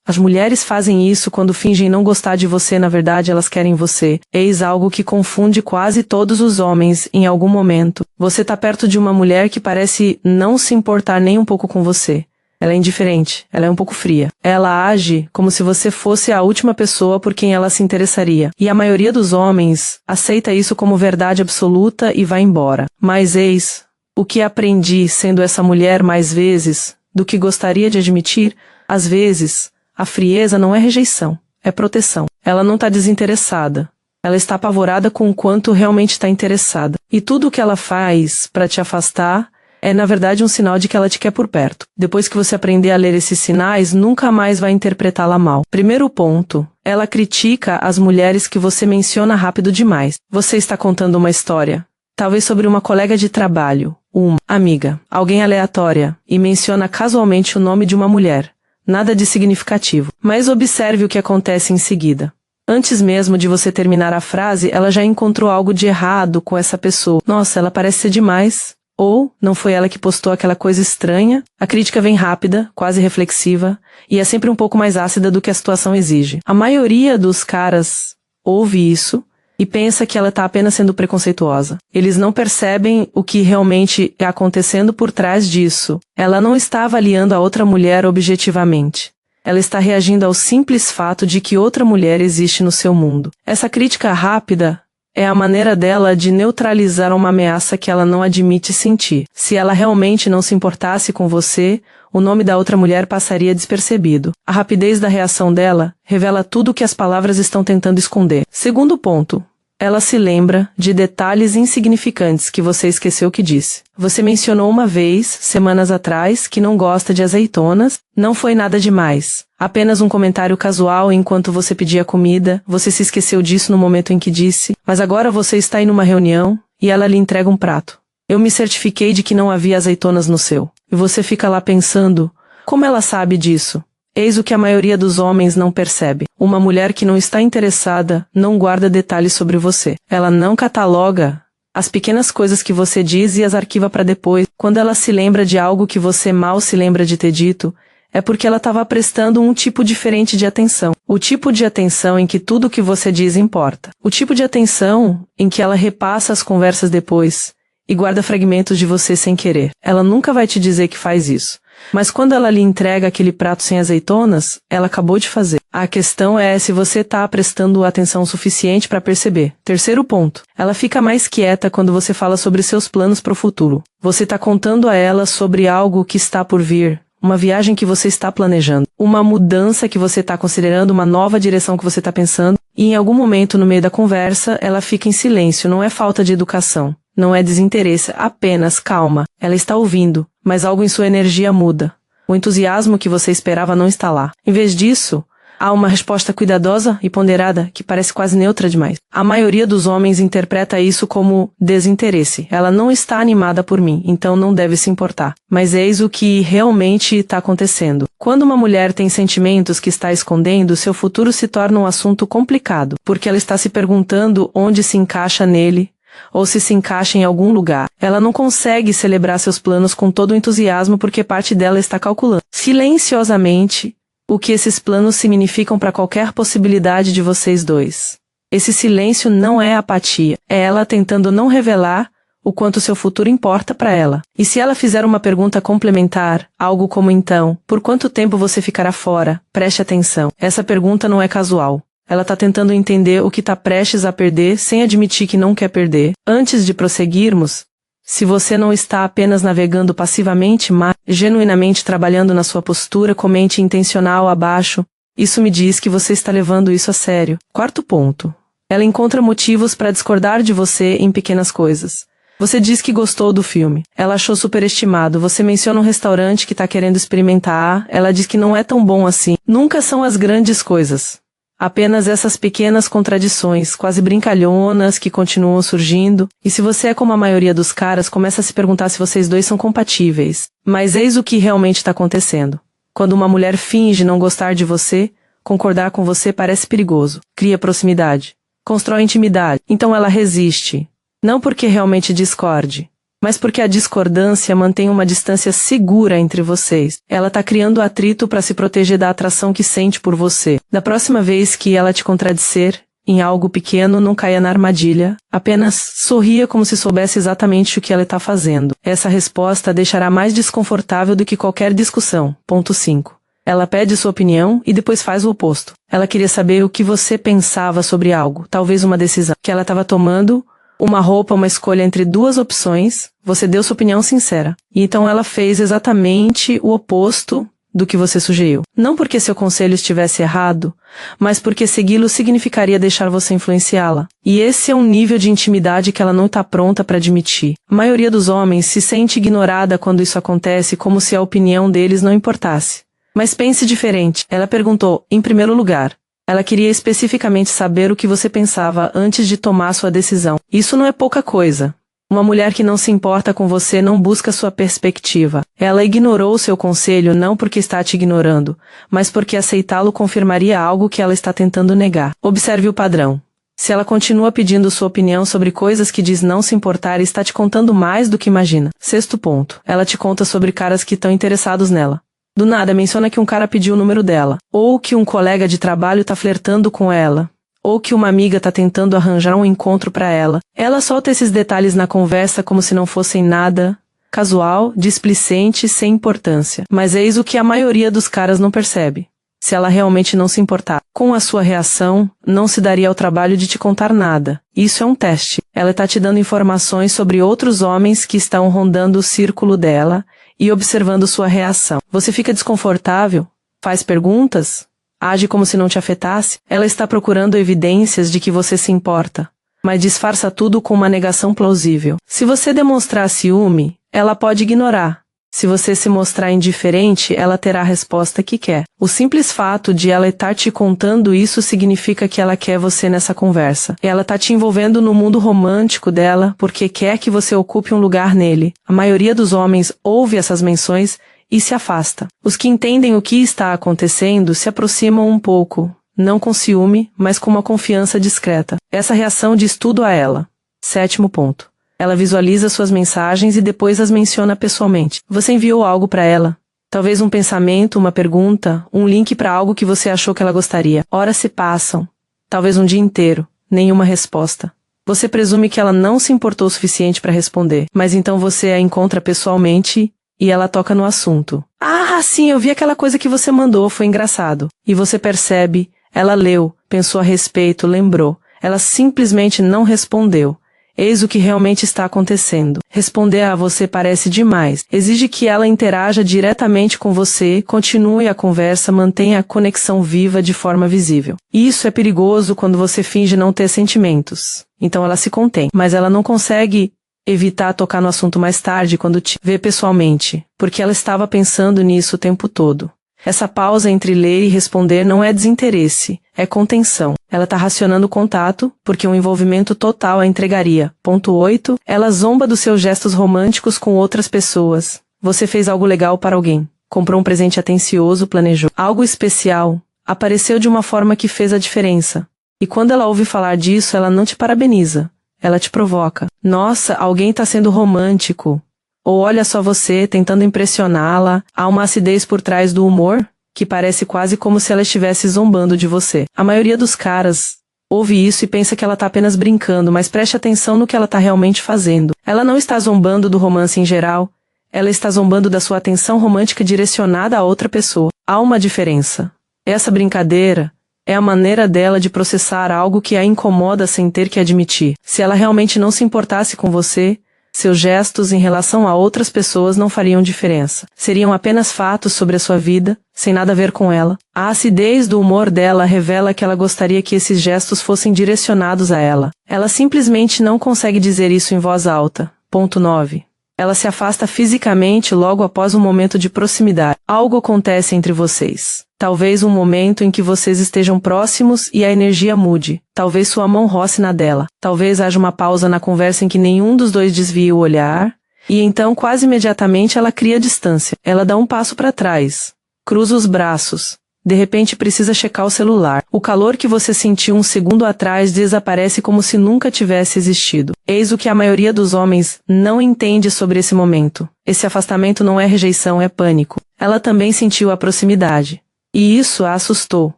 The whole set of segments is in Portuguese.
As mulheres fazem isso quando fingem não gostar de você, na verdade elas querem você. Eis algo que confunde quase todos os homens em algum momento. Você tá perto de uma mulher que parece não se importar nem um pouco com você. Ela é indiferente, ela é um pouco fria. Ela age como se você fosse a última pessoa por quem ela se interessaria. E a maioria dos homens aceita isso como verdade absoluta e vai embora. Mas eis o que aprendi sendo essa mulher mais vezes do que gostaria de admitir. Às vezes, a frieza não é rejeição, é proteção. Ela não está desinteressada. Ela está apavorada com o quanto realmente está interessada. E tudo o que ela faz para te afastar é, na verdade, um sinal de que ela te quer por perto. Depois que você aprender a ler esses sinais, nunca mais vai interpretá-la mal. Primeiro ponto, ela critica as mulheres que você menciona rápido demais. Você está contando uma história, talvez sobre uma colega de trabalho, uma amiga, alguém aleatória, e menciona casualmente o nome de uma mulher. Nada de significativo. Mas observe o que acontece em seguida. Antes mesmo de você terminar a frase, ela já encontrou algo de errado com essa pessoa. Nossa, ela parece ser demais. Ou, não foi ela que postou aquela coisa estranha? A crítica vem rápida, quase reflexiva, e é sempre um pouco mais ácida do que a situação exige. A maioria dos caras ouve isso e pensa que ela está apenas sendo preconceituosa. Eles não percebem o que realmente é acontecendo por trás disso. Ela não está avaliando a outra mulher objetivamente. Ela está reagindo ao simples fato de que outra mulher existe no seu mundo. Essa crítica rápida é a maneira dela de neutralizar uma ameaça que ela não admite sentir. Se ela realmente não se importasse com você, o nome da outra mulher passaria despercebido. A rapidez da reação dela revela tudo o que as palavras estão tentando esconder. Segundo ponto, ela se lembra de detalhes insignificantes que você esqueceu que disse. Você mencionou uma vez, semanas atrás, que não gosta de azeitonas. Não foi nada demais. Apenas um comentário casual enquanto você pedia comida. Você se esqueceu disso no momento em que disse. Mas agora você está em uma reunião e ela lhe entrega um prato. Eu me certifiquei de que não havia azeitonas no seu. E você fica lá pensando, como ela sabe disso? Eis o que a maioria dos homens não percebe. Uma mulher que não está interessada não guarda detalhes sobre você. Ela não cataloga as pequenas coisas que você diz e as arquiva para depois. Quando ela se lembra de algo que você mal se lembra de ter dito, é porque ela estava prestando um tipo diferente de atenção. O tipo de atenção em que tudo o que você diz importa. O tipo de atenção em que ela repassa as conversas depois e guarda fragmentos de você sem querer. Ela nunca vai te dizer que faz isso. Mas quando ela lhe entrega aquele prato sem azeitonas, ela acabou de fazer. A questão é se você está prestando atenção suficiente para perceber. Terceiro ponto. Ela fica mais quieta quando você fala sobre seus planos para o futuro. Você está contando a ela sobre algo que está por vir. Uma viagem que você está planejando. Uma mudança que você está considerando, uma nova direção que você está pensando. E em algum momento no meio da conversa, ela fica em silêncio. Não é falta de educação. Não é desinteresse, apenas calma. Ela está ouvindo, mas algo em sua energia muda. O entusiasmo que você esperava não está lá. Em vez disso, há uma resposta cuidadosa e ponderada que parece quase neutra demais. A maioria dos homens interpreta isso como desinteresse. Ela não está animada por mim, então não deve se importar. Mas eis o que realmente está acontecendo. Quando uma mulher tem sentimentos que está escondendo, seu futuro se torna um assunto complicado, porque ela está se perguntando onde se encaixa nele, ou se encaixa em algum lugar. Ela não consegue celebrar seus planos com todo o entusiasmo porque parte dela está calculando silenciosamente o que esses planos significam para qualquer possibilidade de vocês dois. Esse silêncio não é apatia, é ela tentando não revelar o quanto seu futuro importa para ela. E se ela fizer uma pergunta complementar, algo como então, por quanto tempo você ficará fora? Preste atenção. Essa pergunta não é casual. Ela está tentando entender o que está prestes a perder sem admitir que não quer perder. Antes de prosseguirmos, se você não está apenas navegando passivamente, mas genuinamente trabalhando na sua postura, comente intencional abaixo. Isso me diz que você está levando isso a sério. Quarto ponto. Ela encontra motivos para discordar de você em pequenas coisas. Você diz que gostou do filme. Ela achou superestimado. Você menciona um restaurante que está querendo experimentar. Ela diz que não é tão bom assim. Nunca são as grandes coisas. Apenas essas pequenas contradições, quase brincalhonas, que continuam surgindo. E se você é como a maioria dos caras, começa a se perguntar se vocês dois são compatíveis. Mas eis o que realmente está acontecendo. Quando uma mulher finge não gostar de você, concordar com você parece perigoso. Cria proximidade. Constrói intimidade. Então ela resiste. Não porque realmente discorde, mas porque a discordância mantém uma distância segura entre vocês. Ela tá criando atrito para se proteger da atração que sente por você. Da próxima vez que ela te contradizer em algo pequeno, não caia na armadilha, apenas sorria como se soubesse exatamente o que ela está fazendo. Essa resposta a deixará mais desconfortável do que qualquer discussão. Ponto 5. Ela pede sua opinião e depois faz o oposto. Ela queria saber o que você pensava sobre algo, talvez uma decisão que ela estava tomando, uma roupa, uma escolha entre duas opções, você deu sua opinião sincera. E então ela fez exatamente o oposto do que você sugeriu. Não porque seu conselho estivesse errado, mas porque segui-lo significaria deixar você influenciá-la. E esse é um nível de intimidade que ela não está pronta para admitir. A maioria dos homens se sente ignorada quando isso acontece, como se a opinião deles não importasse. Mas pense diferente. Ela perguntou, em primeiro lugar. Ela queria especificamente saber o que você pensava antes de tomar sua decisão. Isso não é pouca coisa. Uma mulher que não se importa com você não busca sua perspectiva. Ela ignorou seu conselho não porque está te ignorando, mas porque aceitá-lo confirmaria algo que ela está tentando negar. Observe o padrão. Se ela continua pedindo sua opinião sobre coisas que diz não se importar, está te contando mais do que imagina. Sexto ponto. Ela te conta sobre caras que estão interessados nela. Do nada menciona que um cara pediu o número dela, ou que um colega de trabalho está flertando com ela, ou que uma amiga está tentando arranjar um encontro para ela. Ela solta esses detalhes na conversa como se não fossem nada casual, displicente, sem importância. Mas eis o que a maioria dos caras não percebe. Se ela realmente não se importar com a sua reação, não se daria ao trabalho de te contar nada. Isso é um teste. Ela está te dando informações sobre outros homens que estão rondando o círculo dela e observando sua reação. Você fica desconfortável? Faz perguntas? Age como se não te afetasse? Ela está procurando evidências de que você se importa, mas disfarça tudo com uma negação plausível. Se você demonstrar ciúme, ela pode ignorar. Se você se mostrar indiferente, ela terá a resposta que quer. O simples fato de ela estar te contando isso significa que ela quer você nessa conversa. Ela está te envolvendo no mundo romântico dela porque quer que você ocupe um lugar nele. A maioria dos homens ouve essas menções e se afasta. Os que entendem o que está acontecendo se aproximam um pouco, não com ciúme, mas com uma confiança discreta. Essa reação diz tudo a ela. Sétimo ponto. Ela visualiza suas mensagens e depois as menciona pessoalmente. Você enviou algo para ela. Talvez um pensamento, uma pergunta, um link para algo que você achou que ela gostaria. Horas se passam. Talvez um dia inteiro. Nenhuma resposta. Você presume que ela não se importou o suficiente para responder. Mas então você a encontra pessoalmente e ela toca no assunto. Ah, sim, eu vi aquela coisa que você mandou, foi engraçado. E você percebe, ela leu, pensou a respeito, lembrou. Ela simplesmente não respondeu. Eis o que realmente está acontecendo. Responder a você parece demais. Exige que ela interaja diretamente com você, continue a conversa, mantenha a conexão viva de forma visível. Isso é perigoso quando você finge não ter sentimentos. Então ela se contém, mas ela não consegue evitar tocar no assunto mais tarde quando te vê pessoalmente, porque ela estava pensando nisso o tempo todo. Essa pausa entre ler e responder não é desinteresse, é contenção. Ela está racionando o contato, porque um envolvimento total a entregaria. Ponto 8. Ela zomba dos seus gestos românticos com outras pessoas. Você fez algo legal para alguém. Comprou um presente atencioso, planejou algo especial. Apareceu de uma forma que fez a diferença. E quando ela ouve falar disso, ela não te parabeniza. Ela te provoca. Nossa, alguém está sendo romântico. Ou olha só você, tentando impressioná-la. Há uma acidez por trás do humor, que parece quase como se ela estivesse zombando de você. A maioria dos caras ouve isso e pensa que ela está apenas brincando, mas preste atenção no que ela está realmente fazendo. Ela não está zombando do romance em geral, ela está zombando da sua atenção romântica direcionada a outra pessoa. Há uma diferença. Essa brincadeira é a maneira dela de processar algo que a incomoda sem ter que admitir. Se ela realmente não se importasse com você, seus gestos em relação a outras pessoas não fariam diferença. Seriam apenas fatos sobre a sua vida, sem nada a ver com ela. A acidez do humor dela revela que ela gostaria que esses gestos fossem direcionados a ela. Ela simplesmente não consegue dizer isso em voz alta. Ponto 9. Ela se afasta fisicamente logo após um momento de proximidade. Algo acontece entre vocês. Talvez um momento em que vocês estejam próximos e a energia mude. Talvez sua mão roce na dela. Talvez haja uma pausa na conversa em que nenhum dos dois desvie o olhar. E então, quase imediatamente, ela cria distância. Ela dá um passo para trás. Cruza os braços. De repente precisa checar o celular. O calor que você sentiu um segundo atrás desaparece como se nunca tivesse existido. Eis o que a maioria dos homens não entende sobre esse momento. Esse afastamento não é rejeição, é pânico. Ela também sentiu a proximidade. E isso a assustou.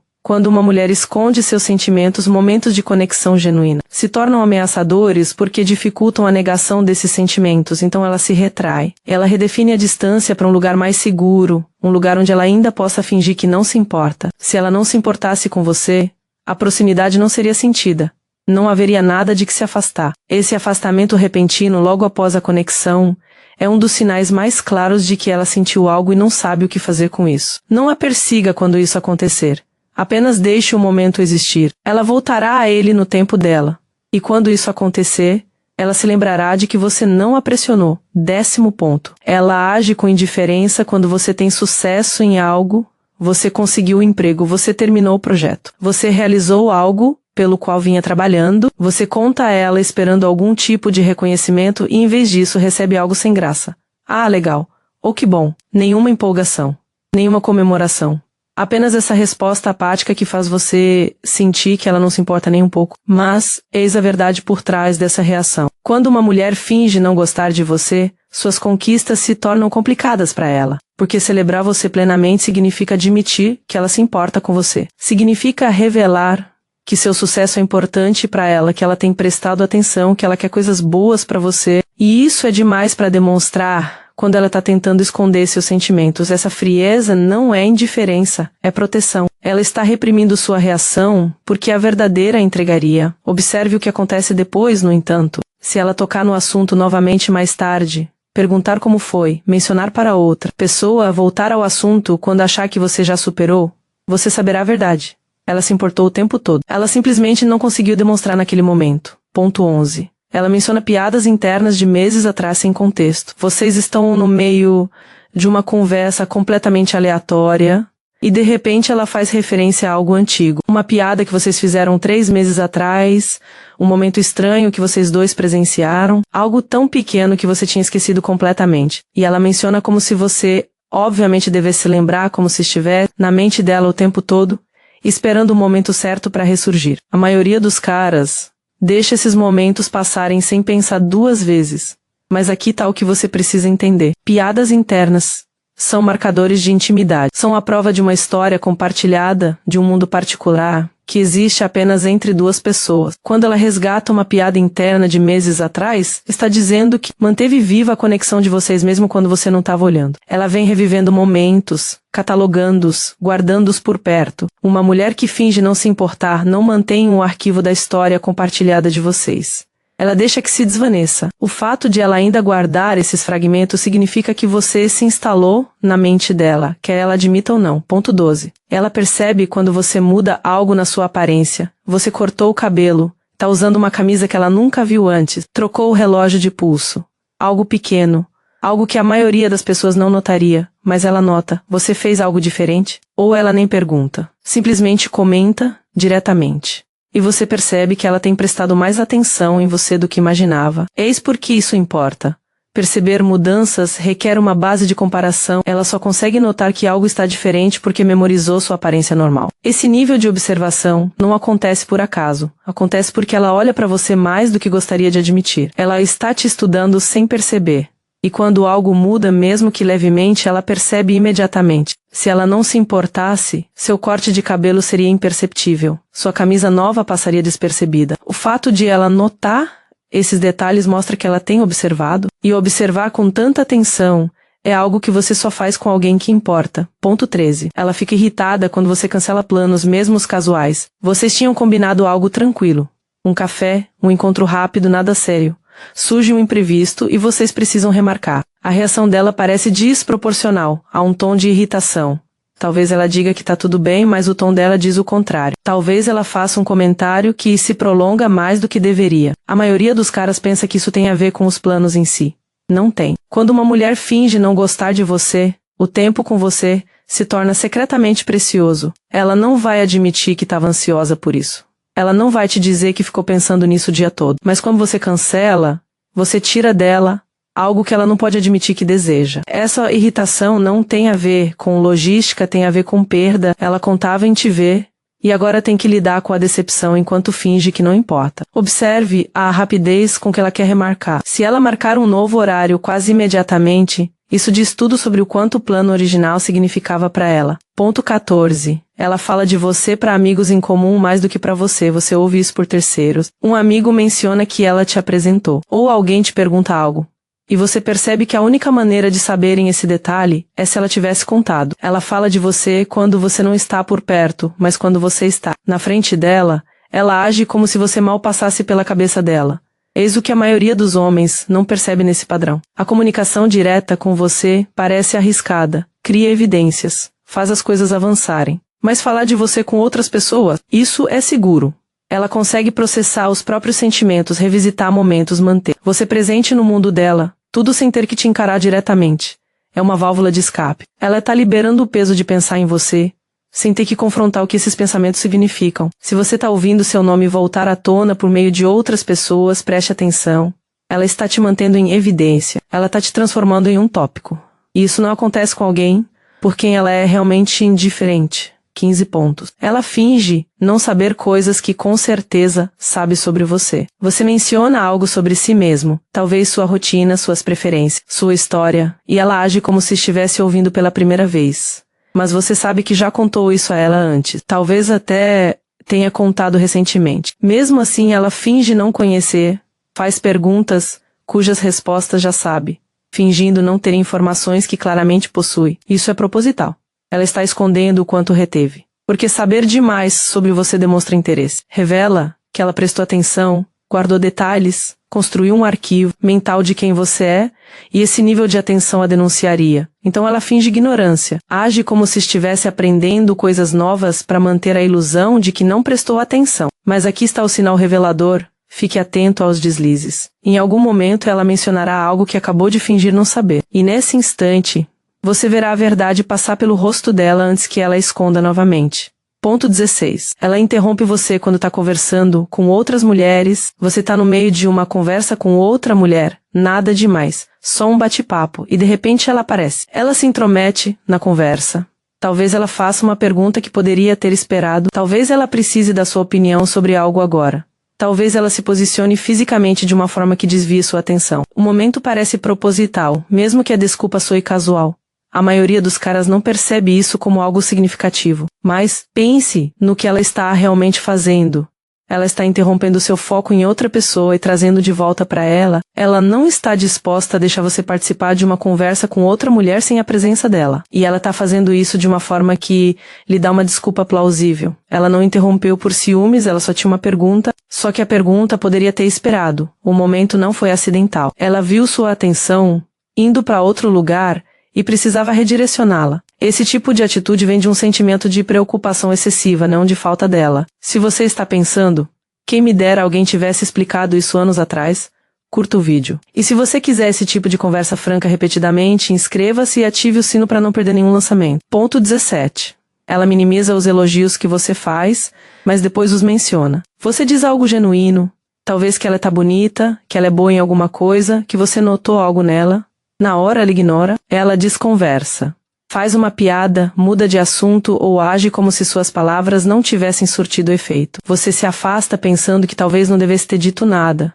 Quando uma mulher esconde seus sentimentos, momentos de conexão genuína se tornam ameaçadores porque dificultam a negação desses sentimentos, então ela se retrai. Ela redefine a distância para um lugar mais seguro, um lugar onde ela ainda possa fingir que não se importa. Se ela não se importasse com você, a proximidade não seria sentida. Não haveria nada de que se afastar. Esse afastamento repentino logo após a conexão é um dos sinais mais claros de que ela sentiu algo e não sabe o que fazer com isso. Não a persiga quando isso acontecer. Apenas deixe o momento existir. Ela voltará a ele no tempo dela. E quando isso acontecer, ela se lembrará de que você não a pressionou. 10º ponto. Ela age com indiferença quando você tem sucesso em algo, você conseguiu o emprego, você terminou o projeto. Você realizou algo pelo qual vinha trabalhando, você conta a ela esperando algum tipo de reconhecimento e em vez disso recebe algo sem graça. Ah, legal. Ou que bom. Nenhuma empolgação. Nenhuma comemoração. Apenas essa resposta apática que faz você sentir que ela não se importa nem um pouco. Mas, eis a verdade por trás dessa reação. Quando uma mulher finge não gostar de você, suas conquistas se tornam complicadas para ela. Porque celebrar você plenamente significa admitir que ela se importa com você. Significa revelar que seu sucesso é importante para ela, que ela tem prestado atenção, que ela quer coisas boas para você. E isso é demais para demonstrar quando ela está tentando esconder seus sentimentos. Essa frieza não é indiferença, é proteção. Ela está reprimindo sua reação porque a verdadeira a entregaria. Observe o que acontece depois, no entanto. Se ela tocar no assunto novamente mais tarde, perguntar como foi, mencionar para outra pessoa, voltar ao assunto quando achar que você já superou, você saberá a verdade. Ela se importou o tempo todo. Ela simplesmente não conseguiu demonstrar naquele momento. Ponto 11. Ela menciona piadas internas de meses atrás sem contexto. Vocês estão no meio de uma conversa completamente aleatória e de repente ela faz referência a algo antigo. Uma piada que vocês fizeram 3 meses atrás, um momento estranho que vocês dois presenciaram, algo tão pequeno que você tinha esquecido completamente. E ela menciona como se você, obviamente, devesse lembrar, como se estivesse na mente dela o tempo todo, esperando o momento certo para ressurgir. A maioria dos caras deixa esses momentos passarem sem pensar 2 vezes. Mas aqui está o que você precisa entender. Piadas internas são marcadores de intimidade. São a prova de uma história compartilhada, de um mundo particular, que existe apenas entre 2 pessoas. Quando ela resgata uma piada interna de meses atrás, está dizendo que manteve viva a conexão de vocês mesmo quando você não estava olhando. Ela vem revivendo momentos, catalogando-os, guardando-os por perto. Uma mulher que finge não se importar não mantém um arquivo da história compartilhada de vocês. Ela deixa que se desvaneça. O fato de ela ainda guardar esses fragmentos significa que você se instalou na mente dela, quer ela admita ou não. Ponto 12. Ela percebe quando você muda algo na sua aparência. Você cortou o cabelo, está usando uma camisa que ela nunca viu antes, trocou o relógio de pulso. Algo pequeno, algo que a maioria das pessoas não notaria, mas ela nota. Você fez algo diferente? Ou ela nem pergunta. Simplesmente comenta diretamente. E você percebe que ela tem prestado mais atenção em você do que imaginava. Eis por que isso importa. Perceber mudanças requer uma base de comparação. Ela só consegue notar que algo está diferente porque memorizou sua aparência normal. Esse nível de observação não acontece por acaso. Acontece porque ela olha para você mais do que gostaria de admitir. Ela está te estudando sem perceber. E quando algo muda, mesmo que levemente, ela percebe imediatamente. Se ela não se importasse, seu corte de cabelo seria imperceptível. Sua camisa nova passaria despercebida. O fato de ela notar esses detalhes mostra que ela tem observado, e observar com tanta atenção é algo que você só faz com alguém que importa. Ponto 13. Ela fica irritada quando você cancela planos, mesmo os casuais. Vocês tinham combinado algo tranquilo. Um café, um encontro rápido, nada sério. Surge um imprevisto e vocês precisam remarcar. A reação dela parece desproporcional, há um tom de irritação. Talvez ela diga que está tudo bem, mas o tom dela diz o contrário. Talvez ela faça um comentário que se prolonga mais do que deveria. A maioria dos caras pensa que isso tem a ver com os planos em si. Não tem. Quando uma mulher finge não gostar de você, o tempo com você se torna secretamente precioso. Ela não vai admitir que estava ansiosa por isso. Ela não vai te dizer que ficou pensando nisso o dia todo. Mas quando você cancela, você tira dela algo que ela não pode admitir que deseja. Essa irritação não tem a ver com logística, tem a ver com perda. Ela contava em te ver e agora tem que lidar com a decepção enquanto finge que não importa. Observe a rapidez com que ela quer remarcar. Se ela marcar um novo horário quase imediatamente, isso diz tudo sobre o quanto o plano original significava para ela. Ponto 14. Ela fala de você para amigos em comum mais do que para você. Você ouve isso por terceiros. Um amigo menciona que ela te apresentou. Ou alguém te pergunta algo. E você percebe que a única maneira de saberem esse detalhe é se ela tivesse contado. Ela fala de você quando você não está por perto, mas quando você está na frente dela, ela age como se você mal passasse pela cabeça dela. Eis o que a maioria dos homens não percebe nesse padrão. A comunicação direta com você parece arriscada, cria evidências, faz as coisas avançarem. Mas falar de você com outras pessoas, isso é seguro. Ela consegue processar os próprios sentimentos, revisitar momentos, manter você presente no mundo dela, tudo sem ter que te encarar diretamente. É uma válvula de escape. Ela está liberando o peso de pensar em você, sem ter que confrontar o que esses pensamentos significam. Se você está ouvindo seu nome voltar à tona por meio de outras pessoas, preste atenção. Ela está te mantendo em evidência. Ela está te transformando em um tópico. E isso não acontece com alguém por quem ela é realmente indiferente. 15 pontos. Ela finge não saber coisas que com certeza sabe sobre você. Você menciona algo sobre si mesmo, talvez sua rotina, suas preferências, sua história, e ela age como se estivesse ouvindo pela primeira vez. Mas você sabe que já contou isso a ela antes. Talvez até tenha contado recentemente. Mesmo assim, ela finge não conhecer, faz perguntas cujas respostas já sabe, fingindo não ter informações que claramente possui. Isso é proposital. Ela está escondendo o quanto reteve. Porque saber demais sobre você demonstra interesse. Revela que ela prestou atenção, guardou detalhes, construiu um arquivo mental de quem você é, e esse nível de atenção a denunciaria. Então ela finge ignorância, age como se estivesse aprendendo coisas novas para manter a ilusão de que não prestou atenção. Mas aqui está o sinal revelador, fique atento aos deslizes. Em algum momento ela mencionará algo que acabou de fingir não saber. E nesse instante, você verá a verdade passar pelo rosto dela antes que ela a esconda novamente. Ponto 16. Ela interrompe você quando está conversando com outras mulheres, você está no meio de uma conversa com outra mulher, nada demais, só um bate-papo, e de repente ela aparece. Ela se intromete na conversa. Talvez ela faça uma pergunta que poderia ter esperado, talvez ela precise da sua opinião sobre algo agora. Talvez ela se posicione fisicamente de uma forma que desvie sua atenção. O momento parece proposital, mesmo que a desculpa soe casual. A maioria dos caras não percebe isso como algo significativo. Mas pense no que ela está realmente fazendo. Ela está interrompendo seu foco em outra pessoa e trazendo de volta para ela. Ela não está disposta a deixar você participar de uma conversa com outra mulher sem a presença dela. E ela está fazendo isso de uma forma que lhe dá uma desculpa plausível. Ela não interrompeu por ciúmes, ela só tinha uma pergunta. Só que a pergunta poderia ter esperado. O momento não foi acidental. Ela viu sua atenção indo para outro lugar e precisava redirecioná-la. Esse tipo de atitude vem de um sentimento de preocupação excessiva, não de falta dela. Se você está pensando, quem me dera alguém tivesse explicado isso anos atrás, curta o vídeo. E se você quiser esse tipo de conversa franca repetidamente, inscreva-se e ative o sino para não perder nenhum lançamento. Ponto 17. Ela minimiza os elogios que você faz, mas depois os menciona. Você diz algo genuíno, talvez que ela está bonita, que ela é boa em alguma coisa, que você notou algo nela. Na hora ela ignora, ela desconversa. Faz uma piada, muda de assunto ou age como se suas palavras não tivessem surtido efeito. Você se afasta pensando que talvez não devesse ter dito nada.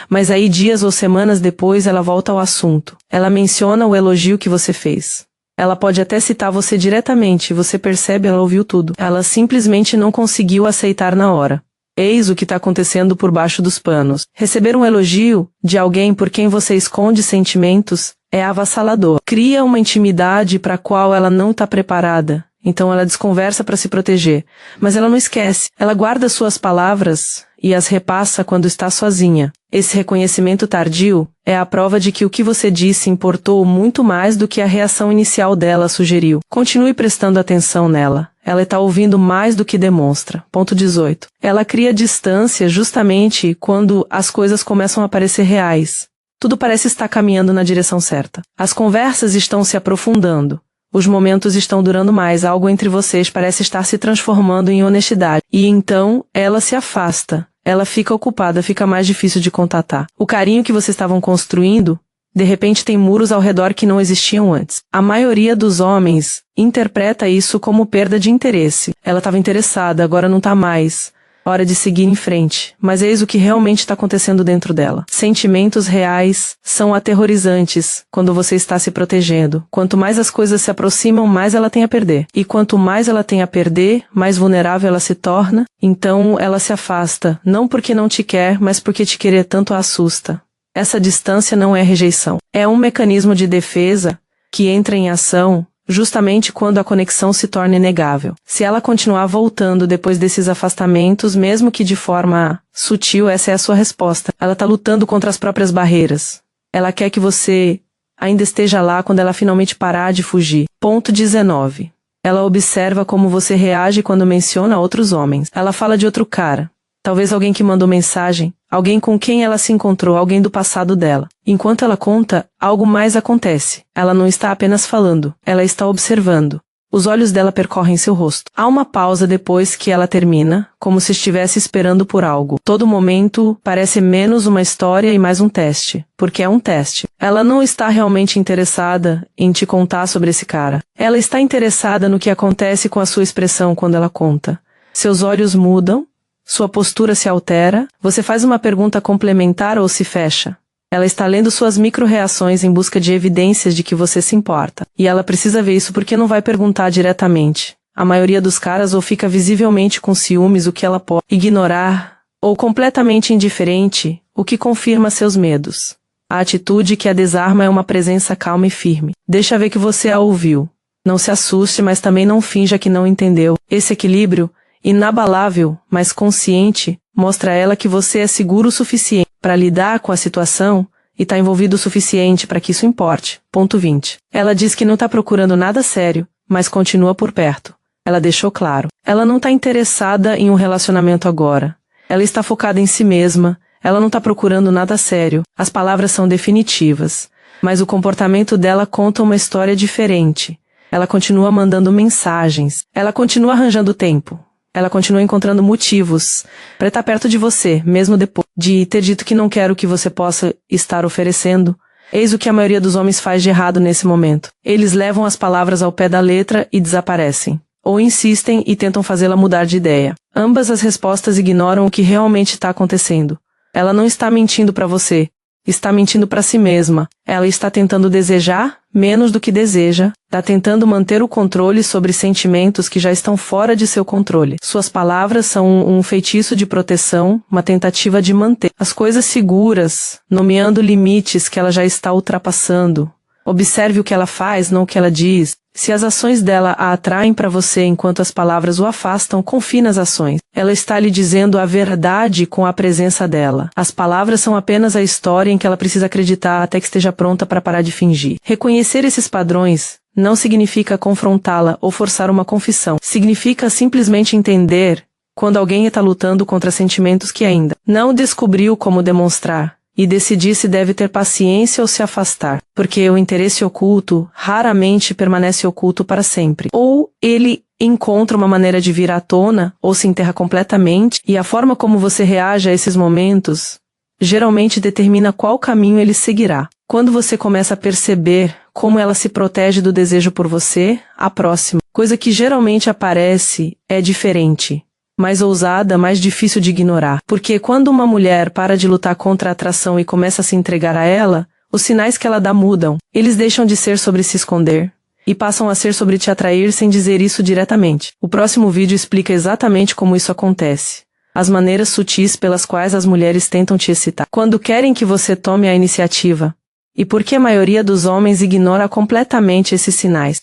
Mas aí dias ou semanas depois ela volta ao assunto. Ela menciona o elogio que você fez. Ela pode até citar você diretamente, você percebe, ela ouviu tudo. Ela simplesmente não conseguiu aceitar na hora. Eis o que está acontecendo por baixo dos panos. Receber um elogio de alguém por quem você esconde sentimentos é avassalador. Cria uma intimidade para a qual ela não está preparada. Então ela desconversa para se proteger. Mas ela não esquece. Ela guarda suas palavras e as repassa quando está sozinha. Esse reconhecimento tardio é a prova de que o que você disse importou muito mais do que a reação inicial dela sugeriu. Continue prestando atenção nela. Ela está ouvindo mais do que demonstra. Ponto 18. Ela cria distância justamente quando as coisas começam a parecer reais. Tudo parece estar caminhando na direção certa. As conversas estão se aprofundando. Os momentos estão durando mais, algo entre vocês parece estar se transformando em honestidade. E então, ela se afasta. Ela fica ocupada, fica mais difícil de contatar. O carinho que vocês estavam construindo De repente tem muros ao redor que não existiam antes. A maioria dos homens interpreta isso como perda de interesse. Ela estava interessada, agora não está mais. Hora de seguir em frente. Mas eis o que realmente está acontecendo dentro dela. Sentimentos reais são aterrorizantes quando você está se protegendo. Quanto mais as coisas se aproximam, mais ela tem a perder. E quanto mais ela tem a perder, mais vulnerável ela se torna. Então ela se afasta, não porque não te quer, mas porque te querer tanto a assusta. Essa distância não é rejeição. É um mecanismo de defesa que entra em ação justamente quando a conexão se torna inegável. Se ela continuar voltando depois desses afastamentos, mesmo que de forma sutil, essa é a sua resposta. Ela está lutando contra as próprias barreiras. Ela quer que você ainda esteja lá quando ela finalmente parar de fugir. Ponto 19. Ela observa como você reage quando menciona outros homens. Ela fala de outro cara. Talvez alguém que mandou mensagem, alguém com quem ela se encontrou, alguém do passado dela. Enquanto ela conta, algo mais acontece. Ela não está apenas falando, ela está observando. Os olhos dela percorrem seu rosto. Há uma pausa depois que ela termina, como se estivesse esperando por algo. Todo momento parece menos uma história e mais um teste, porque é um teste. Ela não está realmente interessada em te contar sobre esse cara. Ela está interessada no que acontece com a sua expressão quando ela conta. Seus olhos mudam. Sua postura se altera, você faz uma pergunta complementar ou se fecha. Ela está lendo suas micro-reações em busca de evidências de que você se importa. E ela precisa ver isso porque não vai perguntar diretamente. A maioria dos caras ou fica visivelmente com ciúmes, o que ela pode ignorar, ou completamente indiferente, o que confirma seus medos. A atitude que a desarma é uma presença calma e firme. Deixa ver que você a ouviu. Não se assuste, mas também não finja que não entendeu. Esse equilíbrio, inabalável, mas consciente, mostra a ela que você é seguro o suficiente para lidar com a situação e está envolvido o suficiente para que isso importe. Ponto 20. Ela diz que não está procurando nada sério, mas continua por perto. Ela deixou claro. Ela não está interessada em um relacionamento agora. Ela está focada em si mesma. Ela não está procurando nada sério. As palavras são definitivas. Mas o comportamento dela conta uma história diferente. Ela continua mandando mensagens. Ela continua arranjando tempo. Ela continua encontrando motivos para estar perto de você, mesmo depois de ter dito que não quer o que você possa estar oferecendo. Eis o que a maioria dos homens faz de errado nesse momento. Eles levam as palavras ao pé da letra e desaparecem. Ou insistem e tentam fazê-la mudar de ideia. Ambas as respostas ignoram o que realmente está acontecendo. Ela não está mentindo para você. Está mentindo para si mesma. Ela está tentando desejar menos do que deseja, está tentando manter o controle sobre sentimentos que já estão fora de seu controle. Suas palavras são um feitiço de proteção, uma tentativa de manter as coisas seguras, nomeando limites que ela já está ultrapassando. Observe o que ela faz, não o que ela diz. Se as ações dela a atraem para você enquanto as palavras o afastam, confie nas ações. Ela está lhe dizendo a verdade com a presença dela. As palavras são apenas a história em que ela precisa acreditar até que esteja pronta para parar de fingir. Reconhecer esses padrões não significa confrontá-la ou forçar uma confissão. Significa simplesmente entender quando alguém está lutando contra sentimentos que ainda não descobriu como demonstrar. E decidir se deve ter paciência ou se afastar, porque o interesse oculto raramente permanece oculto para sempre. Ou ele encontra uma maneira de vir à tona, ou se enterra completamente, e a forma como você reage a esses momentos geralmente determina qual caminho ele seguirá. Quando você começa a perceber como ela se protege do desejo por você, a próxima coisa que geralmente aparece é diferente. Mais ousada, mais difícil de ignorar. Porque quando uma mulher para de lutar contra a atração e começa a se entregar a ela, os sinais que ela dá mudam. Eles deixam de ser sobre se esconder e passam a ser sobre te atrair sem dizer isso diretamente. O próximo vídeo explica exatamente como isso acontece. As maneiras sutis pelas quais as mulheres tentam te excitar quando querem que você tome a iniciativa. E por que a maioria dos homens ignora completamente esses sinais.